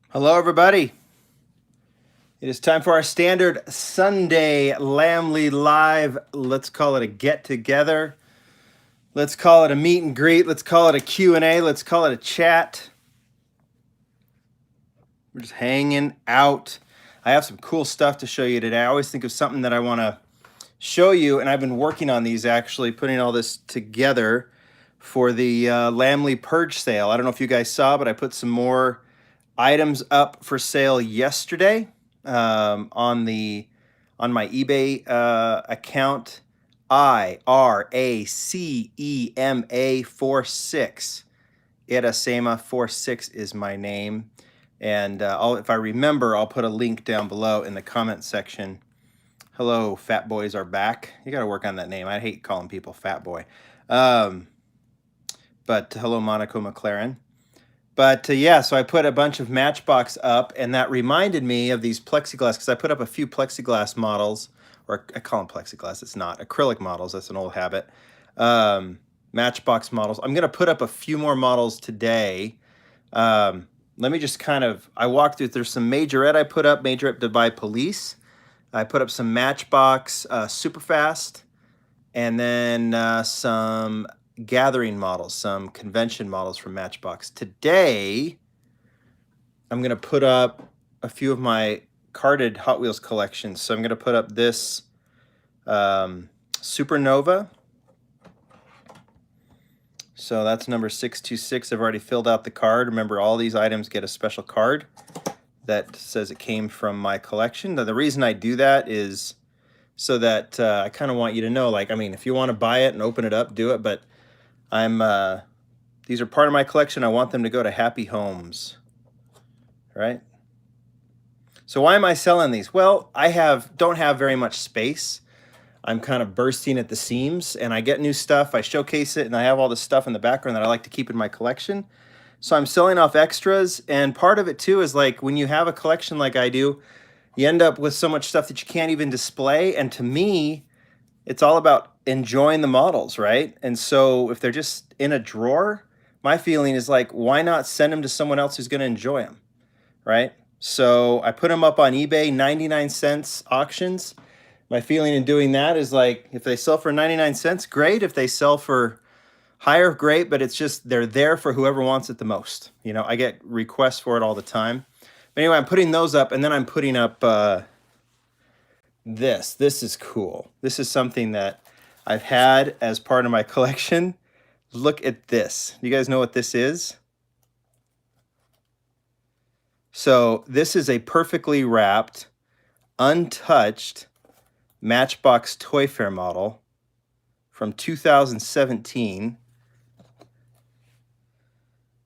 Hello, everybody. It is time for our standard Sunday Lamley Live. Let's call it a get-together. Let's call it a meet and greet. Let's call it a Q&A. Let's call it a chat. We're just hanging out. I have some cool stuff to show you today. I always think of something that I want to show you, and I've been working on these actually, putting all this together for the Lamley Purge sale. I don't know if you guys saw, but I put some more items up for sale yesterday on my eBay account. IRACEMA46. Iracema46 is my name, and if I remember, I'll put a link down below in the comment section. Hello, fat boys are back. You got to work on that name. I hate calling people fat boy. But hello, Monaco McLaren. But yeah, so I put a bunch of Matchbox up, and that reminded me of these plexiglass, because I put up a few plexiglass models, or I call them plexiglass, it's not, acrylic models, that's an old habit. Matchbox models. I'm going to put up a few more models today. Let me just I walked through, there's some Majorette I put up, Majorette by Police. I put up some Matchbox Superfast, and then some gathering models, some convention models from Matchbox. Today, I'm going to put up a few of my carded Hot Wheels collections. So I'm going to put up this Supernova. So that's number 626. I've already filled out the card. Remember, all these items get a special card that says it came from my collection. Now, the reason I do that is so that I kind of want you to know, like, I mean, if you want to buy it and open it up, do it, but these are part of my collection. I want them to go to happy homes, right? So why am I selling these? Well, I don't have very much space. I'm kind of bursting at the seams, and I get new stuff. I showcase it, and I have all this stuff in the background that I like to keep in my collection. So I'm selling off extras, and part of it too is like when you have a collection like I do, you end up with so much stuff that you can't even display. And to me, it's all about enjoying the models, right? And so if they're just in a drawer, my feeling is like, why not send them to someone else who's going to enjoy them, right? So I put them up on eBay, 99 cents auctions. My feeling in doing that is like, if they sell for 99 cents, great. If they sell for higher, great. But it's just, they're there for whoever wants it the most. You know, I get requests for it all the time. But anyway, I'm putting those up, and then I'm putting up this. This is cool. This is something that I've had as part of my collection. Look at this. You guys know what this is? So this is a perfectly wrapped, untouched Matchbox Toy Fair model from 2017.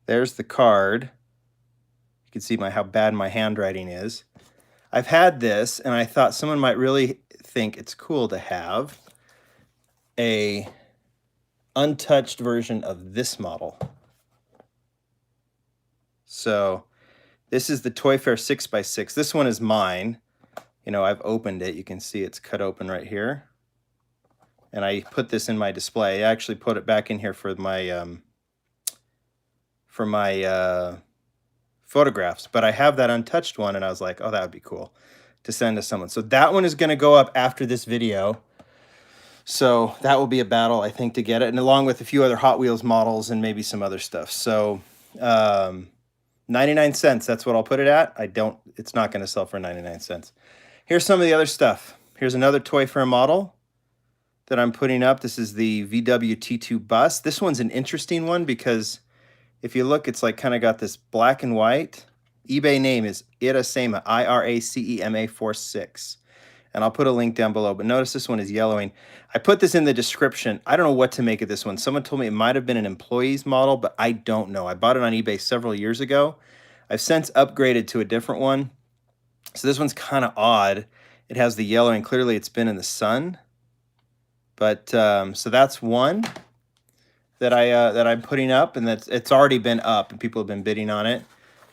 There's the card. You can see how bad my handwriting is. I've had this, and I thought someone might really think it's cool to have a untouched version of this model. So this is the Toy Fair 6x6. This one is mine. You know, I've opened it. You can see it's cut open right here. And I put this in my display. I actually put it back in here for my photographs. But I have that untouched one, and I was like, oh, that would be cool to send to someone. So that one is going to go up after this video. So that will be a battle, I think, to get it, and along with a few other Hot Wheels models and maybe some other stuff. So 99 cents, that's what I'll put it at. It's not going to sell for 99 cents. Here's some of the other stuff. Here's another Toy Fair model that I'm putting up. This is the VW T2 bus. This one's an interesting one because if you look, it's like kind of got this black and white. eBay name is Iracema, IRACEMA46. And I'll put a link down below, but notice this one is yellowing. I put this in the description. I don't know what to make of this one. Someone told me it might have been an employee's model, but I don't know. I bought it on eBay several years ago. I've since upgraded to a different one. So this one's kind of odd. It has the yellowing. Clearly it's been in the sun. But so that's one that I'm putting up, and it's already been up, and people have been bidding on it.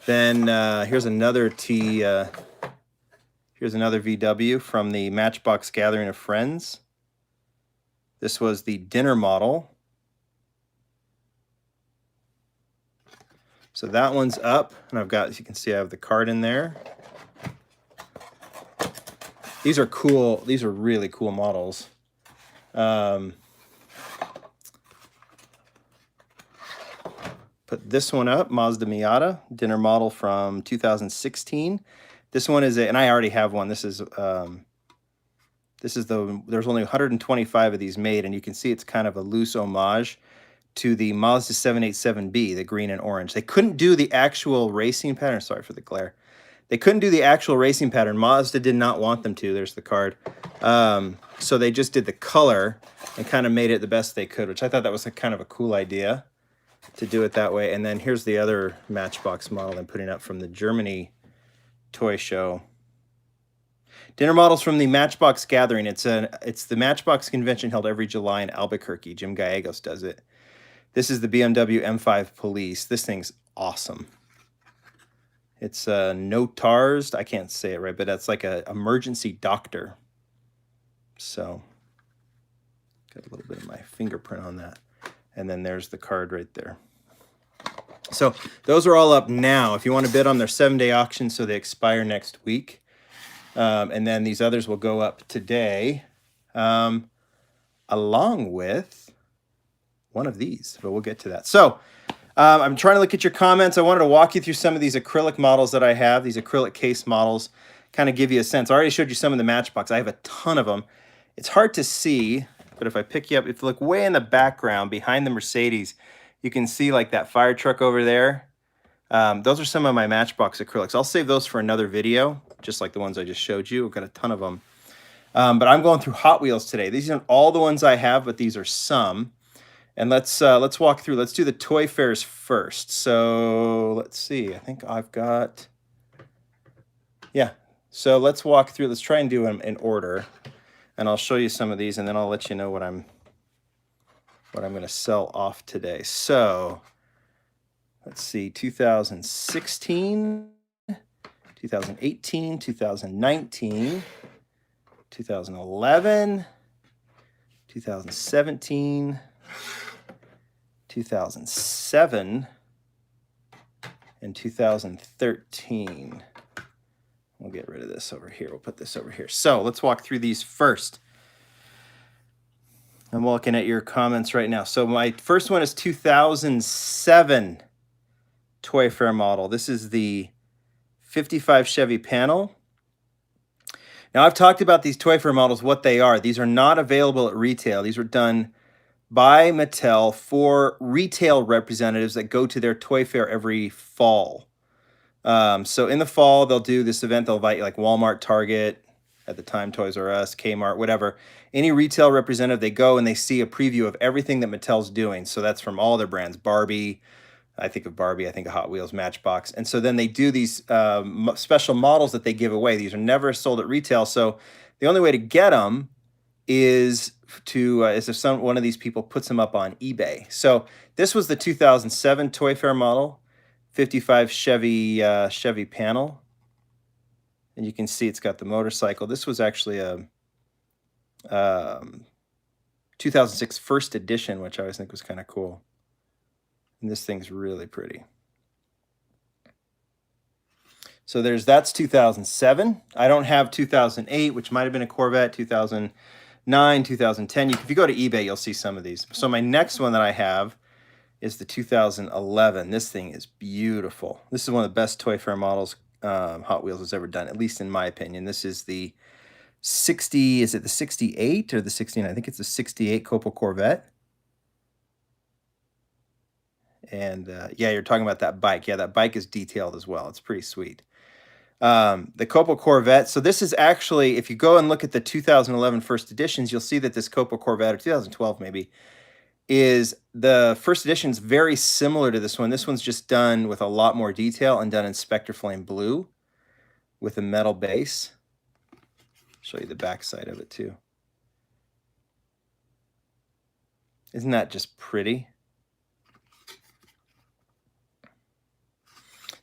Then here's another Here's another VW from the Matchbox Gathering of Friends. This was the dinner model. So that one's up, and I've got, as you can see, I have the card in there. These are cool. These are really cool models. Put this one up, Mazda Miata, dinner model from 2016. This one is and I already have one. This is there's only 125 of these made, and you can see it's kind of a loose homage to the Mazda 787B, the green and orange. They couldn't do the actual racing pattern. Sorry for the glare. They couldn't do the actual racing pattern. Mazda did not want them to. There's the card. So they just did the color and kind of made it the best they could, which I thought that was kind of a cool idea to do it that way. And then here's the other Matchbox model I'm putting up from the Germany toy show. Dinner models from the Matchbox Gathering. It's the Matchbox convention held every July in Albuquerque. Jim Gallegos does it. This is the BMW M5 Police. This thing's awesome. It's no TARS. I can't say it right, but that's like a emergency doctor. So got a little bit of my fingerprint on that. And then there's the card right there. So those are all up now. If you want to bid on their 7-day auction, so they expire next week. And then these others will go up today, along with one of these, but we'll get to that. So I'm trying to look at your comments. I wanted to walk you through some of these acrylic models that I have, these acrylic case models, kind of give you a sense. I already showed you some of the Matchbox. I have a ton of them. It's hard to see, but if I pick you up, if you look way in the background behind the Mercedes, you can see like that fire truck over there. Those are some of my Matchbox acrylics. I'll save those for another video, just like the ones I just showed you. I've got a ton of them. But I'm going through Hot Wheels today. These aren't all the ones I have, but these are some. And let's walk through. Let's do the toy fairs first. So let's see. I think I've got, yeah. So let's walk through. Let's try and do them in order, and I'll show you some of these, and then I'll let you know what I'm going to sell off today. So let's see. 2016, 2018, 2019, 2011, 2017. 2007 and 2013. We'll get rid of this over here. We'll put this over here. So let's walk through these first. I'm looking at your comments right now. So my first one is 2007 Toy Fair model. This is the 55 Chevy panel. Now I've talked about these Toy Fair models, what they are. These are not available at retail. These were done by Mattel for retail representatives that go to their toy fair every fall. So in the fall, they'll do this event. They'll invite like Walmart, Target, at the time Toys R Us, Kmart, whatever. Any retail representative, they go and they see a preview of everything that Mattel's doing. So that's from all their brands. Barbie, I think of Barbie, I think of Hot Wheels, Matchbox. And so then they do these special models that they give away. These are never sold at retail. So the only way to get them is if one of these people puts them up on eBay. So this was the 2007 Toy Fair model, 55 Chevy panel, and you can see it's got the motorcycle. This was actually a 2006 first edition, which I always think was kind of cool. And this thing's really pretty. So that's 2007. I don't have 2008, which might have been a Corvette, 2009, 2010. If you go to eBay, you'll see some of these. So my next one that I have is the 2011. This thing is beautiful. This is one of the best Toy Fair models Hot Wheels has ever done, at least in my opinion. This is the 60, is it the 68 or the 69? I think it's the 68 Copel Corvette. And yeah, you're talking about that bike. Yeah, that bike is detailed as well. It's pretty sweet. The Copel Corvette. So this is actually, if you go and look at the 2011 first editions, you'll see that this Copel Corvette, or 2012 maybe, is the first edition is very similar to this one. This one's just done with a lot more detail and done in Spectre Flame Blue with a metal base. Show you the back side of it too. Isn't that just pretty?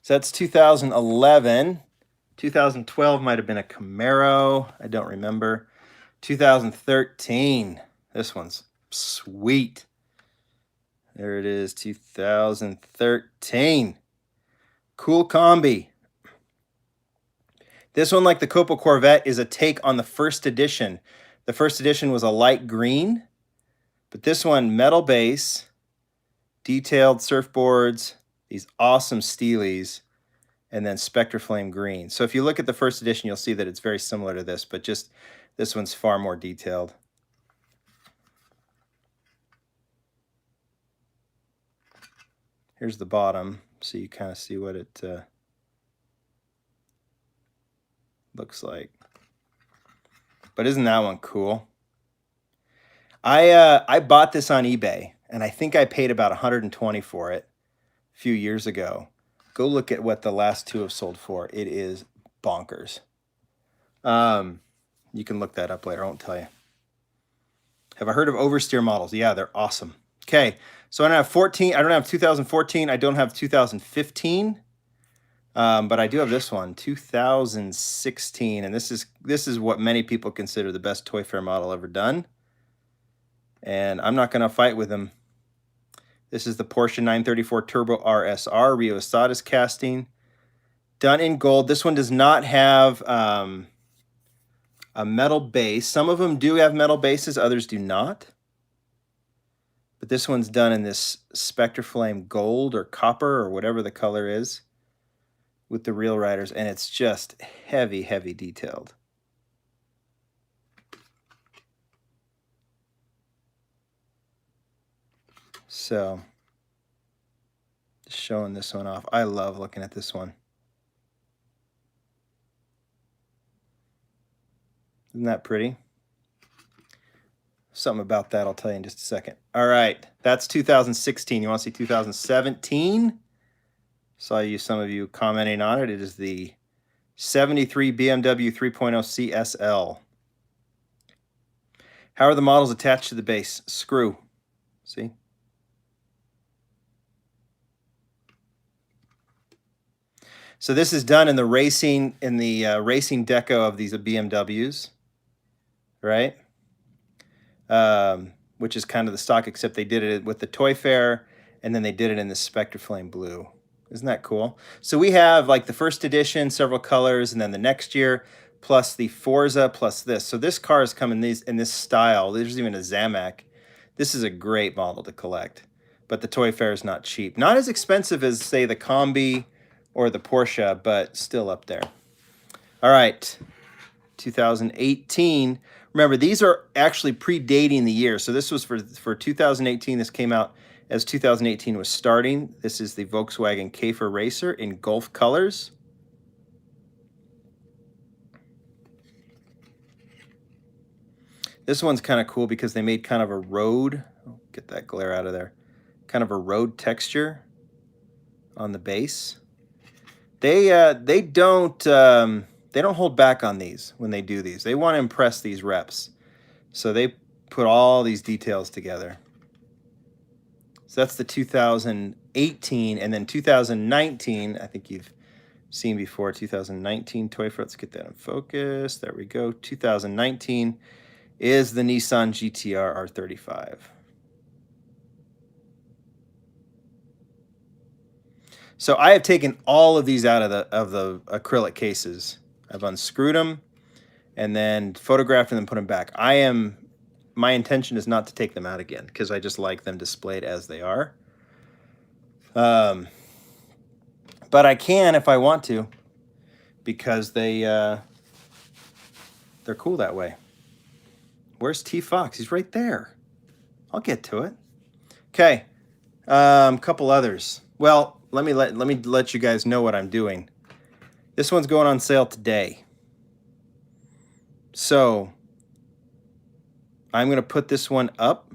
So that's 2011. 2012 might have been a Camaro. I don't remember. 2013. This one's sweet. There it is, 2013. Cool combi. This one, like the Copa Corvette, is a take on the first edition. The first edition was a light green, but this one, metal base, detailed surfboards, these awesome steelies, and then Spectre Flame green. So if you look at the first edition, you'll see that it's very similar to this, but just this one's far more detailed. Here's the bottom, so you kind of see what it looks like. But isn't that one cool? I bought this on eBay, and I think I paid about $120 for it a few years ago. Go look at what the last two have sold for. It is bonkers. You can look that up later. I won't tell you. Have I heard of oversteer models? Yeah, they're awesome. Okay, so I don't have 14. I don't have 2014. I don't have 2015. But I do have this one, 2016, and this is what many people consider the best Toy Fair model ever done. And I'm not going to fight with them. This is the Porsche 934 Turbo Rsr Rio Asadas casting, done in gold. This one does not have a metal base. Some of them do have metal bases, others do not. But this one's done in this Spectre Flame gold or copper or whatever the color is, with the real riders, and it's just heavy, heavy detailed. So, just showing this one off. I love looking at this one. Isn't that pretty? Something about that I'll tell you in just a second. All right, that's 2016. You want to see 2017? Saw some of you commenting on it. It is the 73 BMW 3.0 CSL. How are the models attached to the base? Screw. See? So this is done in the racing racing deco of these BMWs, right? Which is kind of the stock, except they did it with the Toy Fair, and then they did it in the Spectre Flame blue. Isn't that cool? So we have like the first edition, several colors, and then the next year, plus the Forza, plus this. So this car has come in this style. There's even a Zamac. This is a great model to collect, but the Toy Fair is not cheap. Not as expensive as, say, the Combi or the Porsche, but still up there. All right, 2018. Remember, these are actually predating the year. So this was for 2018. This came out as 2018 was starting. This is the Volkswagen Kafer Racer in Gulf colors. This one's kind of cool because they made kind of a road. Oh, get that glare out of there. Kind of a road texture on the base. They don't hold back on these when they do these. They want to impress these reps, so they put all these details together. So that's the 2018, and then 2019, I think you've seen before, 2019 Toy Fair. Let's get that in focus. There we go. 2019 is the Nissan GTR R35. So I have taken all of these out of the acrylic cases. I've unscrewed them and then photographed and then put them back. My intention is not to take them out again because I just like them displayed as they are. But I can if I want to, because they're cool that way. Where's T Fox? He's right there. I'll get to it. Okay, couple others. Well, let me let you guys know what I'm doing. This one's going on sale today. So I'm going to put this one up,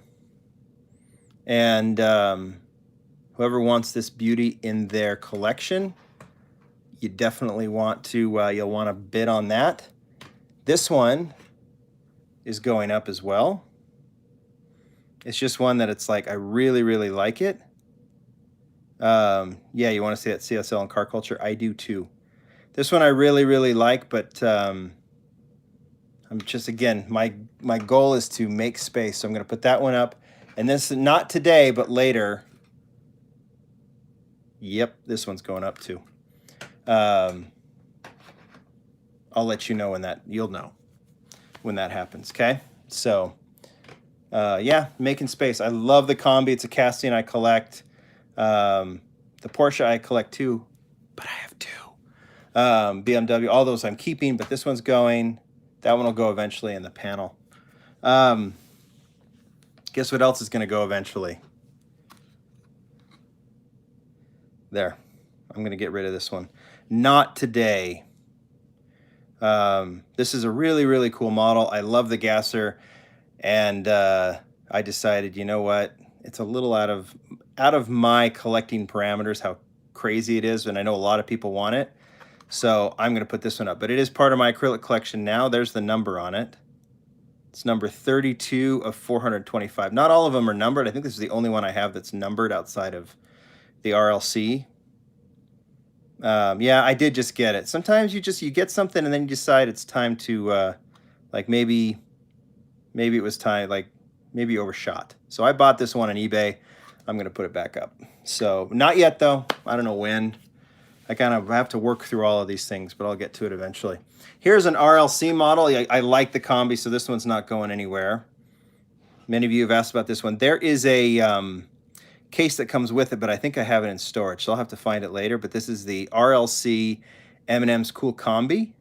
and whoever wants this beauty in their collection, you definitely want to, you'll want to bid on that. This one is going up as well. It's just one that it's like, I really, really like it. Yeah, you want to see that CSL and car culture? I do too. This one I really, really like, but I'm just, again, my goal is to make space. So I'm going to put that one up. And this, not today, but later. Yep, this one's going up too. I'll let you know when that, you'll know when that happens, okay? So, yeah, making space. I love the Combi. It's a casting I collect. The Porsche I collect too, but I have two. BMW, all those I'm keeping, but this one's going. That one will go eventually in the panel. Guess what else is going to go eventually? There. I'm going to get rid of this one. Not today. This is a really, really cool model. I love the gasser, and I decided, you know what? It's a little out of my collecting parameters, how crazy it is, and I know a lot of people want it. So I'm going to put this one up. But it is part of my acrylic collection now. There's the number on it. It's number 32 of 425. Not all of them are numbered. I think this is the only one I have that's numbered outside of the RLC. Yeah, I did just get it. Sometimes you get something and then you decide it's time to, like maybe it was time, like maybe you overshot. So I bought this one on eBay. I'm going to put it back up. So not yet though. I don't know when. I kind of have to work through all of these things, but I'll get to it eventually. Here's an RLC model. I like the Combi, so this one's not going anywhere. Many of you have asked about this one. There is a case that comes with it, but I think I have it in storage, so I'll have to find it later. But this is the RLC M&M's Cool Combi.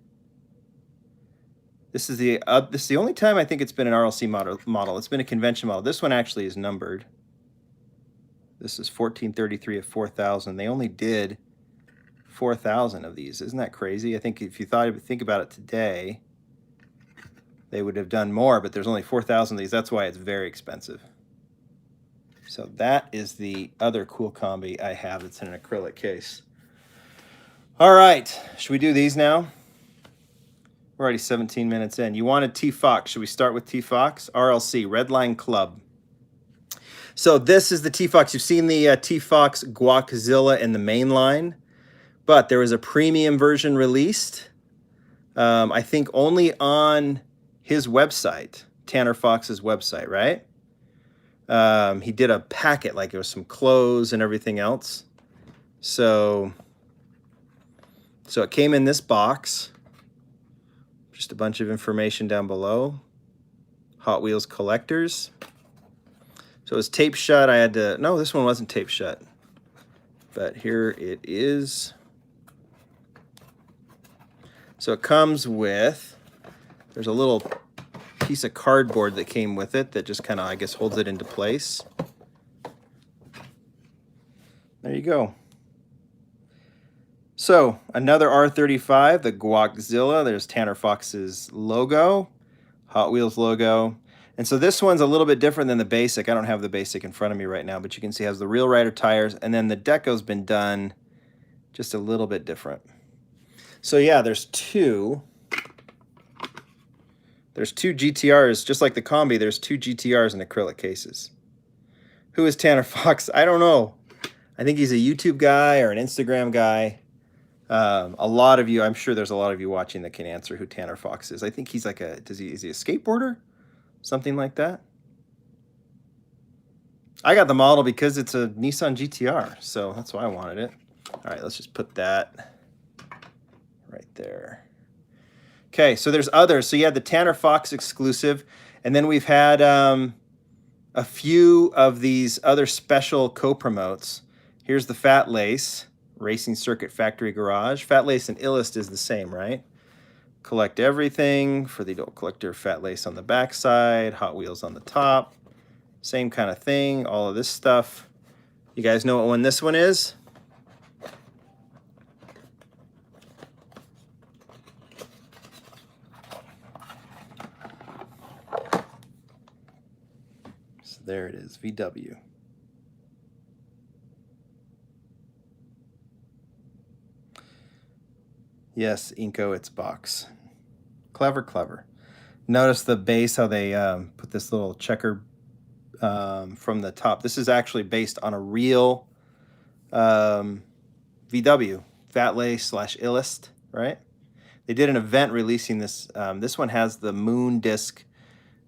This is the only time I think it's been an RLC model. It's been a convention model. This one actually is numbered. This is 1433 of 4,000. They only did 4,000 of these. Isn't that crazy? I think if you think about it today, they would have done more, but there's only 4,000 of these. That's why it's very expensive. So that is the other cool Combi I have. It's in an acrylic case. All right, should we do these now? We're already 17 minutes in. You wanted T-Foxx. Should we start with T-Foxx? RLC, Redline Club. So this is the T-Foxx. You've seen the T-Foxx Guaczilla in the main line, but there was a premium version released, I think only on his website, Tanner Foxx's website, right? He did a packet, like it was some clothes and everything else. So it came in this box. Just a bunch of information down below. Hot Wheels collectors. So it was tape shut. I had to, no, this one wasn't tape shut. But here it is. So it comes with, there's a little piece of cardboard that came with it that just kind of, I guess, holds it into place. There you go. So another R35, the Guaczilla. There's Tanner Foxx's logo, Hot Wheels logo. And so this one's a little bit different than the basic. I don't have the basic in front of me right now, but you can see it has the Real Rider tires, and then the deco's been done just a little bit different. So yeah, there's two GTRs, just like the Combi, there's two GTRs in acrylic cases. Who is Tanner Foxx? I don't know. I think he's a YouTube guy or an Instagram guy. A lot of you, I'm sure there's a lot of you watching that can answer who Tanner Foxx is. I think he's like is he a skateboarder? Something like that. I got the model because it's a Nissan GTR, so that's why I wanted it. All right, let's just put that right there. Okay, so there's others. So you had the Tanner Foxx exclusive, and then we've had a few of these other special co-promotes. Here's the Fat Lace, Racing Circuit Factory Garage. Fat Lace and Illust is the same, right? Collect everything for the adult collector. Fat Lace on the back side, Hot Wheels on the top. Same kind of thing, all of this stuff. You guys know what one this one is? So there it is, VW. Yes, Inco, it's box. Clever, clever. Notice the base, how they put this little checker from the top. This is actually based on a real VW, Fat Lace / Illust, right? They did an event releasing this. This one has the moon disc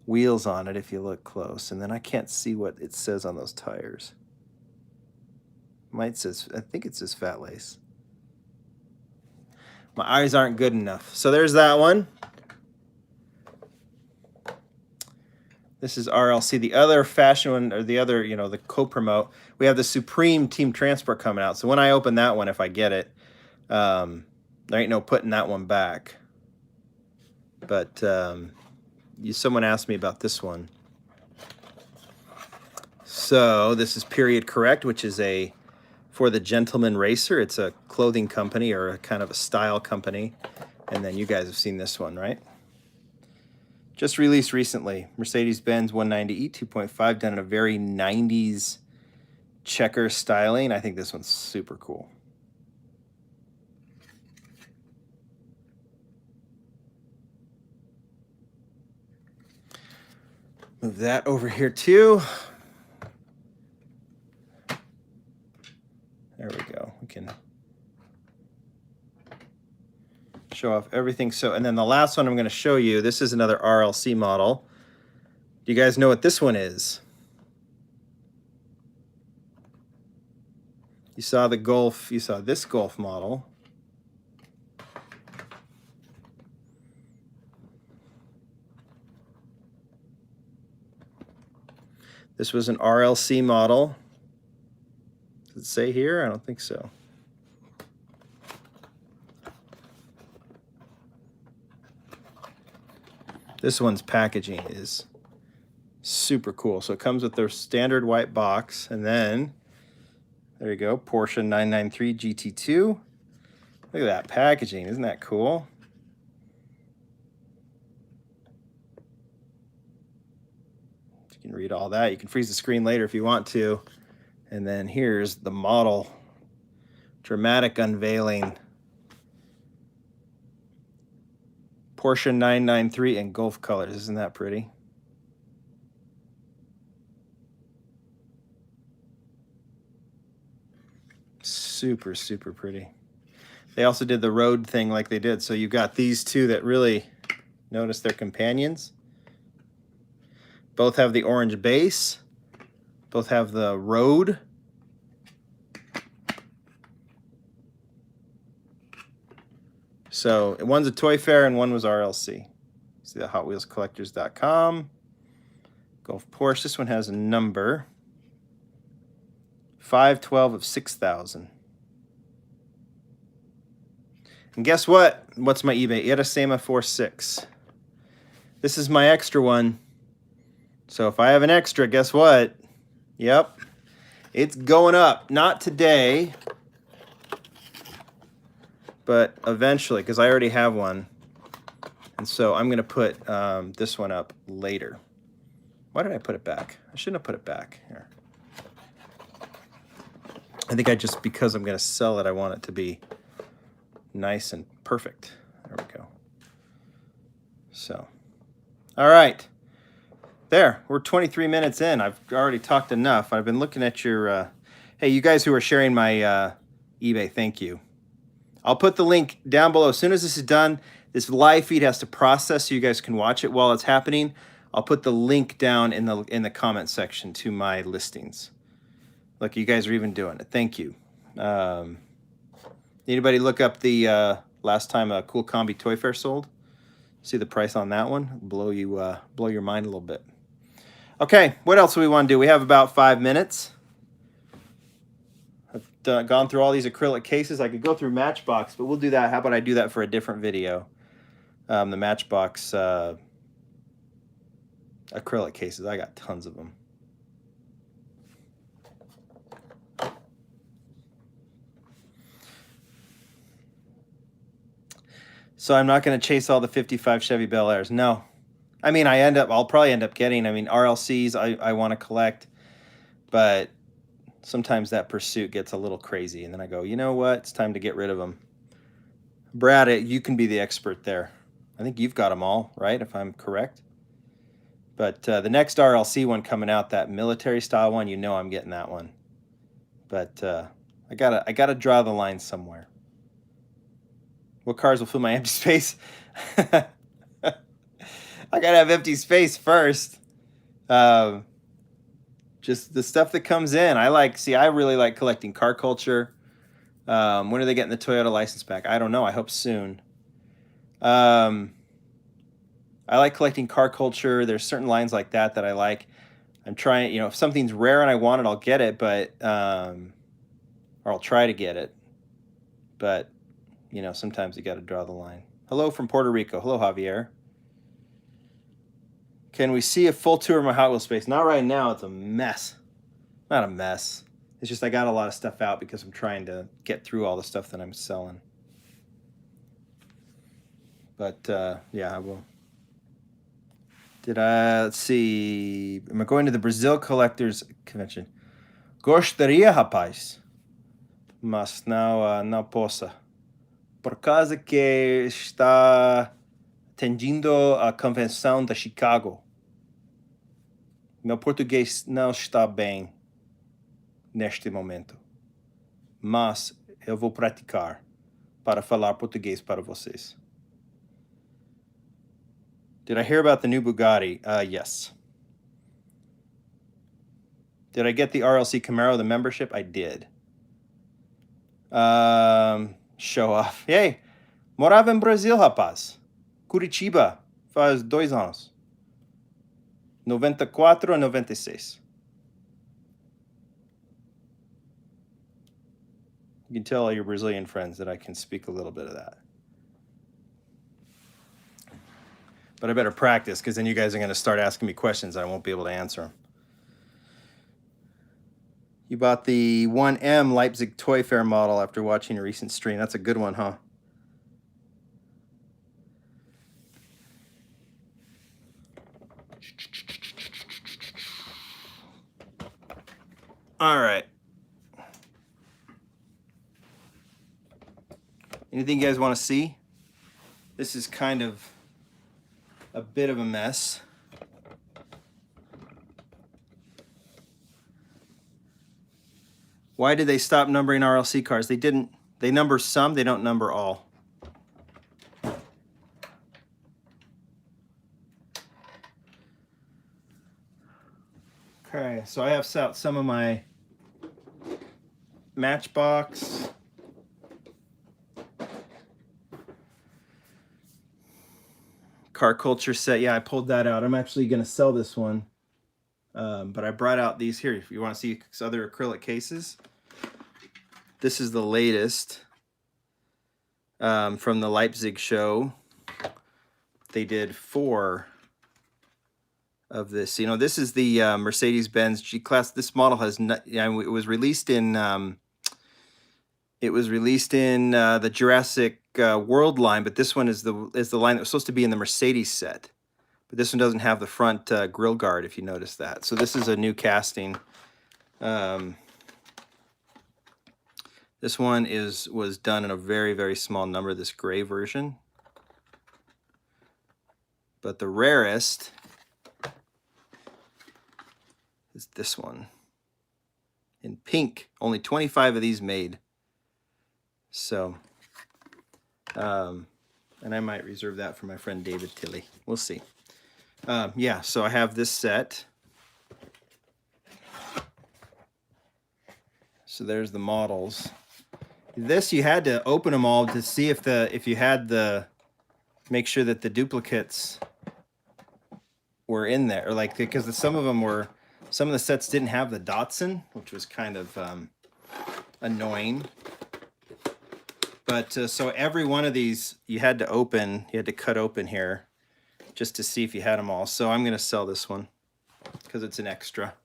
wheels on it if you look close. And then I can't see what it says on those tires. I think it says Fat Lace. My eyes aren't good enough. So there's that one. This is RLC. The other fashion one, or the other, you know, the co-promote, we have the Supreme Team Transport coming out. So when I open that one, if I get it, there ain't no putting that one back. But someone asked me about this one. So this is Period Correct, which is for the Gentleman Racer. It's a clothing company, or a kind of a style company. And then you guys have seen this one, right? Just released recently. Mercedes-Benz 190e 2.5, done in a very 90s checker styling. I think this one's super cool. Move that over here too. There we go. We can show off everything. So, and then the last one I'm going to show you, this is another RLC model. Do you guys know what this one is? You saw the Golf, you saw this Golf model. This was an RLC model. Does it say here? I don't think so. This one's packaging is super cool. So it comes with their standard white box, and then there you go, Porsche 993 GT2. Look at that packaging, isn't that cool? You can read all that. You can freeze the screen later if you want to. And then here's the model. Dramatic unveiling. Porsche 993 in Golf colors. Isn't that pretty? Super, super pretty. They also did the road thing like they did. So you got these two that really, notice they're companions. Both have the orange base. Both have the road. So one's a Toy Fair and one was RLC. See the HotWheelsCollectors.com. Golf Porsche. This one has a number. 512 of 6,000. And guess what? What's my eBay? Irasema 46. This is my extra one. So if I have an extra, guess what? Yep. It's going up. Not today, but eventually, because I already have one. And so I'm going to put this one up later. Why did I put it back? I shouldn't have put it back. Here. I think because I'm going to sell it, I want it to be nice and perfect. There we go. So, all right. There, we're 23 minutes in. I've already talked enough. I've been looking at your, hey, you guys who are sharing my eBay, thank you. I'll put the link down below. As soon as this is done, this live feed has to process so you guys can watch it while it's happening. I'll put the link down in the comment section to my listings. Look, you guys are even doing it. Thank you. Anybody look up the last time a Cool Combi Toy Fair sold? See the price on that one? Blow your mind a little bit. Okay, what else do we want to do? We have about 5 minutes. I've gone through all these acrylic cases. I could go through Matchbox, but we'll do that. How about I do that for a different video? The Matchbox acrylic cases. I got tons of them. So I'm not going to chase all the 55 Chevy Bel Airs. No. I mean, I'll probably end up getting, RLCs I want to collect, but sometimes that pursuit gets a little crazy, and then I go, you know what? It's time to get rid of them. Brad, you can be the expert there. I think you've got them all, right, if I'm correct? But the next RLC one coming out, that military style one, I'm getting that one. But I gotta draw the line somewhere. What cars will fill my empty space? I gotta have empty space first. Just the stuff that comes in. I really like collecting car culture. When are they getting the Toyota license back? I don't know. I hope soon. I like collecting car culture. There's certain lines like that I like. I'm trying, if something's rare and I want it, I'll get it, but, or I'll try to get it. But, sometimes you got to draw the line. Hello from Puerto Rico. Hello, Javier. Can we see a full tour of my Hot Wheels space? Not right now. It's a mess. Not a mess. It's just I got a lot of stuff out because I'm trying to get through all the stuff that I'm selling. But, yeah, I will. Let's see. Am I going to the Brazil Collectors Convention? Gostaria, rapaz. Mas não posso. Por causa que está atendindo a convenção da Chicago. Meu português não está bem neste momento. Mas eu vou praticar para falar português para vocês. Did I hear about the new Bugatti? Yes. Did I get the RLC Camaro, the membership? I did. Show off. Hey, morava em Brasil, rapaz. Curitiba, faz 2 anos. 94 a 96. You can tell all your Brazilian friends that I can speak a little bit of that. But I better practice, because then you guys are going to start asking me questions I won't be able to answer them. You bought the 1M Leipzig Toy Fair model after watching a recent stream. That's a good one, huh? All right. Anything you guys want to see? This is kind of a bit of a mess. Why did they stop numbering RLC cars? They didn't. They number some, they don't number all. Okay, so I have some of my Matchbox car culture set. Yeah, I pulled that out. I'm actually going to sell this one. But I brought out these here. If you want to see other acrylic cases, this is the latest from the Leipzig show. They did 4 of this. This is the Mercedes-Benz G-Class. This model has not, it was released in the Jurassic World line, but this one is the line that was supposed to be in the Mercedes set. But this one doesn't have the front grill guard, if you notice that. So this is a new casting. This one was done in a very, very small number, this gray version. But the rarest is this one in pink. Only 25 of these made. So, and I might reserve that for my friend David Tilley. We'll see. Yeah, so I have this set. So there's the models. This, you had to open them all to see if you had make sure that the duplicates were in there, or because some of the sets didn't have the Datsun, which was kind of annoying. But so every one of these you had to cut open here just to see if you had them all. So I'm going to sell this one because it's an extra.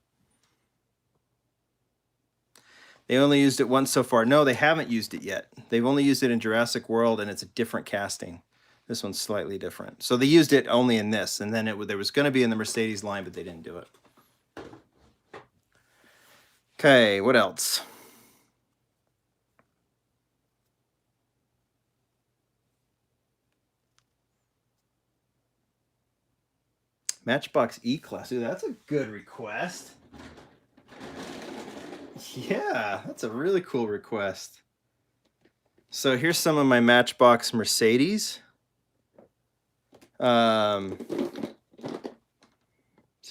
They only used it once so far. No, they haven't used it yet. They've only used it in Jurassic World, and it's a different casting. This one's slightly different. So they used it only in this, and then there was going to be in the Mercedes line, but they didn't do it. Okay, what else? Matchbox E-Class. Ooh, that's a good request. Yeah, that's a really cool request. So here's some of my Matchbox Mercedes. See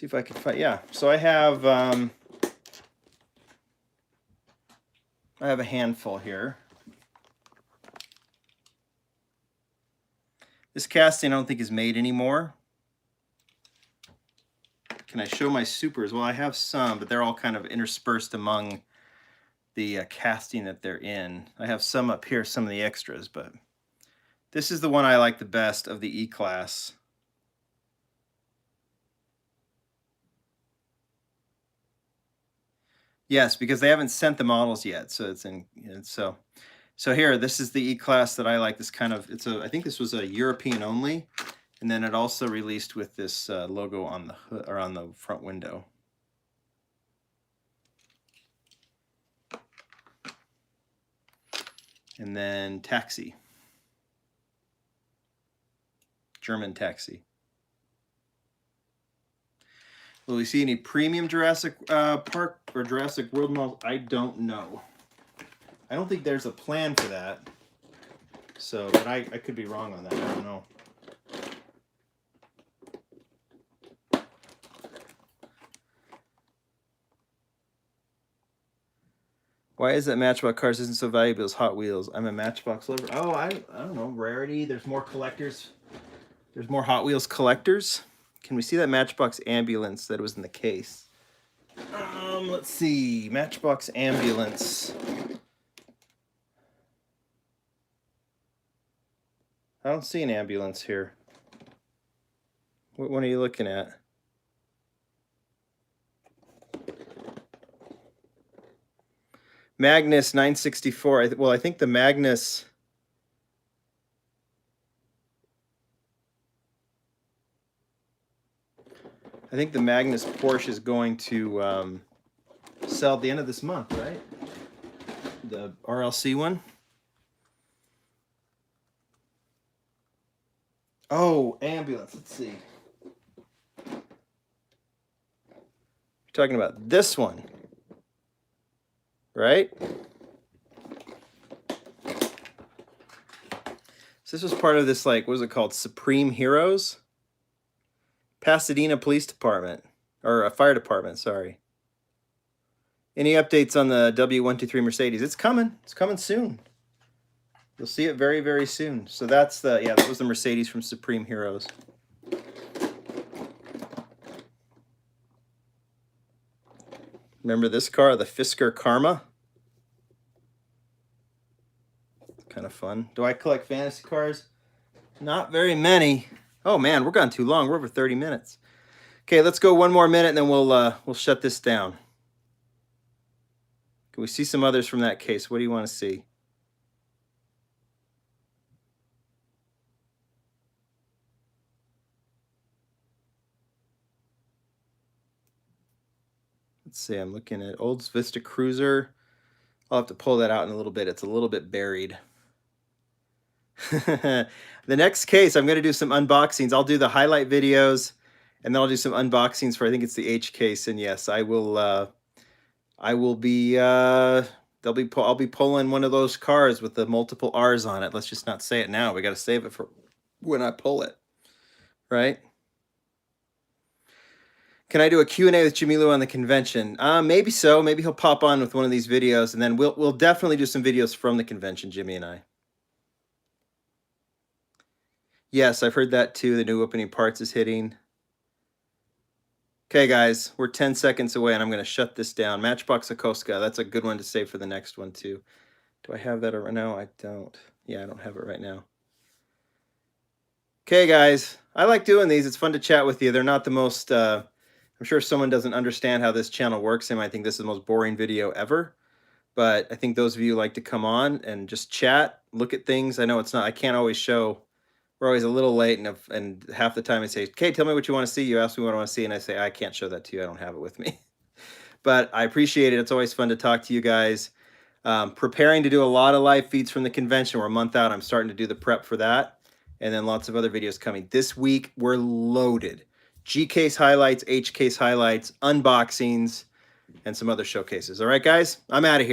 if I can find. Yeah, so I have a handful here. This casting I don't think is made anymore. Can I show my supers? Well, I have some, but they're all kind of interspersed among the casting that they're in. I have some up here, some of the extras, but this is the one I like the best of the E-Class. Yes, because they haven't sent the models yet, so it's in. So here, this is the E-Class that I like. This kind of, I think this was a European only, and then it also released with this logo on the hood or on the front window. And then Taxi, German Taxi. Will we see any premium Jurassic Park or Jurassic World models? I don't know. I don't think there's a plan for that. So, but I could be wrong on that. I don't know. Why is it Matchbox Cars isn't so valuable as Hot Wheels? I'm a Matchbox lover. Oh, I don't know. Rarity. There's more collectors. There's more Hot Wheels collectors. Can we see that Matchbox ambulance that was in the case? Let's see. Matchbox ambulance. I don't see an ambulance here. What one are you looking at? Magnus 964. Well, I think the Magnus. I think the Magnus Porsche is going to sell at the end of this month, right? The RLC one. Oh, ambulance. Let's see. You're talking about this one, right? So this was part of this, like, what was it called? Supreme Heroes? Pasadena Police Department, or Fire Department, sorry. Any updates on the W123 Mercedes? It's coming. It's coming soon. You'll see it very, very soon. So that's the, yeah, that was the Mercedes from Supreme Heroes. Remember this car, the Fisker Karma? Kind of fun. Do I collect fantasy cars? Not very many. Oh man, we're gone too long. We're over 30 minutes. Okay, let's go one more minute and then we'll shut this down. Can we see some others from that case? What do you want to see? Let's see, I'm looking at Olds Vista Cruiser. I'll have to pull that out in a little bit. It's a little bit buried. The next case, I'm going to do some unboxings. I'll do the highlight videos, and then I'll do some unboxings for, I think it's the H case. And yes, I will be, I'll be pulling one of those cars with the multiple R's on it. Let's just not say it now. We got to save it for when I pull it, right? Can I do a Q&A with Jimmy Lou on the convention? Maybe so. Maybe he'll pop on with one of these videos, and then we'll definitely do some videos from the convention, Jimmy and I. Yes, I've heard that too. The new opening parts is hitting. Okay, guys, we're 10 seconds away, and I'm going to shut this down. Matchbox Yokosuka, that's a good one to save for the next one, too. Do I have that right now? I don't. Yeah, I don't have it right now. Okay, guys, I like doing these. It's fun to chat with you. They're not the most... I'm sure if someone doesn't understand how this channel works, they might think this is the most boring video ever. But I think those of you who like to come on and just chat, look at things. I know it's not... I can't always show... We're always a little late, and half the time I say, okay, tell me what you want to see. You ask me what I want to see, and I say, I can't show that to you. I don't have it with me. But I appreciate it. It's always fun to talk to you guys. Preparing to do a lot of live feeds from the convention. We're a month out. I'm starting to do the prep for that. And then lots of other videos coming. This week, we're loaded. G-Case highlights, H-Case highlights, unboxings, and some other showcases. All right, guys? I'm out of here.